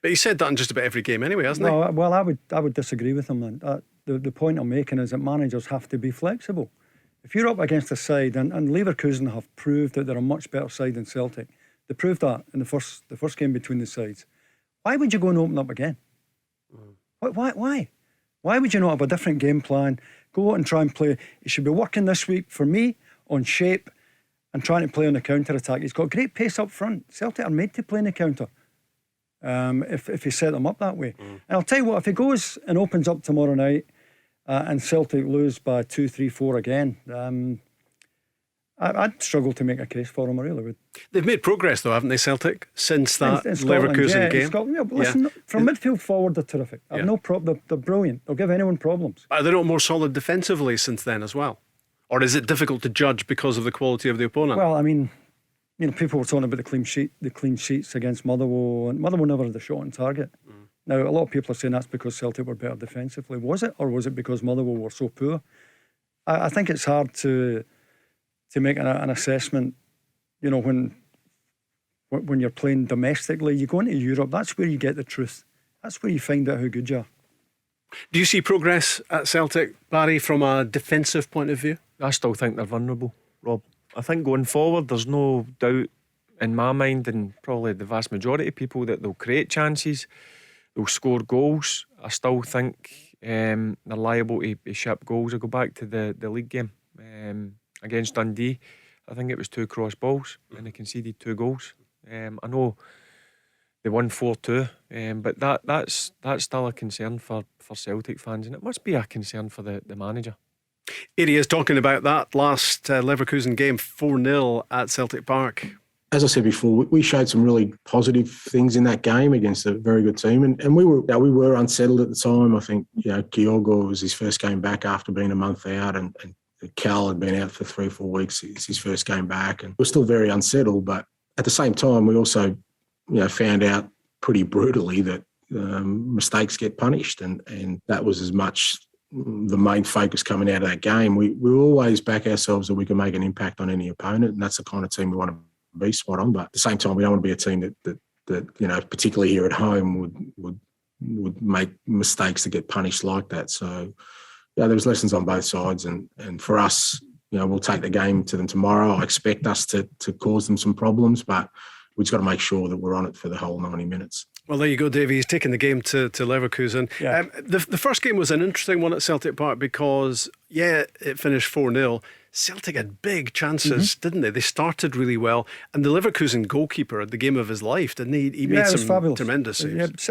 But he said that in just about every game anyway, hasn't he? No, well, I would disagree with him. The point I'm making is that managers have to be flexible. If you're up against a side, and Leverkusen have proved that they're a much better side than Celtic. They proved that in the first game between the sides. Why would you go and open up again? Why? Why would you not have a different game plan? Go out and try and play. He should be working this week, for me, on shape and trying to play on the counter-attack. He's got great pace up front. Celtic are made to play in the counter if you set them up that way. And I'll tell you what, if he goes and opens up tomorrow night and Celtic lose by 2, 3, 4 again, I'd struggle to make a case for him, I really would. They've made progress though, haven't they, Celtic, since that Leverkusen game? Listen, from midfield forward, they're terrific. I've no problem. They're brilliant. They'll give anyone problems. Are they not more solid defensively since then as well? Or is it difficult to judge because of the quality of the opponent? Well, I mean, people were talking about the clean sheets against Motherwell, and Motherwell never had a shot on target. Now, a lot of people are saying that's because Celtic were better defensively. Was it, or was it because Motherwell were so poor? I think it's hard to make an assessment. When you're playing domestically, you go into Europe. That's where you get the truth. That's where you find out how good you are. Do you see progress at Celtic, Barry, from a defensive point of view? I still think they're vulnerable, Rob. I think going forward, there's no doubt in my mind, and probably the vast majority of people, that they'll create chances, they'll score goals. I still think they're liable to ship goals. I go back to the league game against Dundee. I think it was 2 cross balls and they conceded 2 goals. I know they won 4-2, but that's still a concern for Celtic fans, and it must be a concern for the manager. Here he is talking about that last Leverkusen game, 4-0 at Celtic Park. As I said before, we showed some really positive things in that game against a very good team, and we were unsettled at the time. I think Kyogo was his first game back after being a month out, and Cal had been out for 3 or 4 weeks. It's his first game back, and we're still very unsettled. But at the same time, we also found out pretty brutally that mistakes get punished, and that was as much the main focus coming out of that game. We always back ourselves that we can make an impact on any opponent, and that's the kind of team we want to be, spot on. But at the same time, we don't want to be a team that particularly here at home would make mistakes that get punished like that. So there was lessons on both sides, and for us, we'll take the game to them tomorrow. I expect us to cause them some problems, but we've just got to make sure that we're on it for the whole 90 minutes. Well, there you go, Davie. He's taking the game to Leverkusen. Yeah. The first game was an interesting one at Celtic Park because, it finished 4-0. Celtic had big chances, didn't they? They started really well. And the Leverkusen goalkeeper had the game of his life, didn't he? He made some fabulous. Tremendous saves.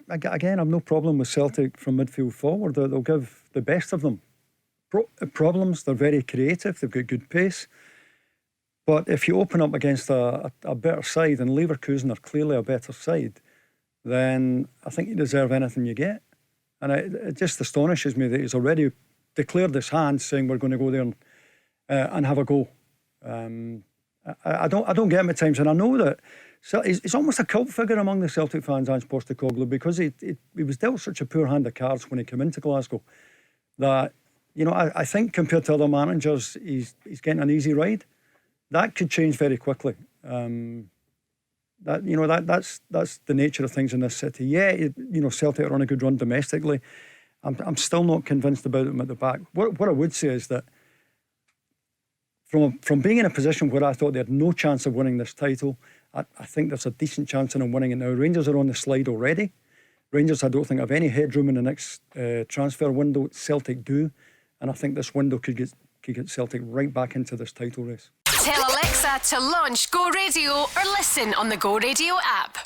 Again, I've no problem with Celtic from midfield forward. They'll give the best of them problems. They're very creative. They've got good pace. But if you open up against a better side, and Leverkusen are clearly a better side, then I think you deserve anything you get. And it just astonishes me that he's already declared his hand, saying we're going to go there and have a go. I don't get him at times, and I know that he's almost a cult figure among the Celtic fans, Ange Postecoglou, because he was dealt such a poor hand of cards when he came into Glasgow that I think compared to other managers, he's getting an easy ride. That could change very quickly. That's the nature of things in this city. Celtic are on a good run domestically. I'm still not convinced about them at the back. What I would say is that from being in a position where I thought they had no chance of winning this title, I think there's a decent chance in them winning it now. Rangers are on the slide already. Rangers, I don't think, have any headroom in the next transfer window. Celtic do, and I think this window could get Celtic right back into this title race. Tell Alexa to launch Go Radio or listen on the Go Radio app.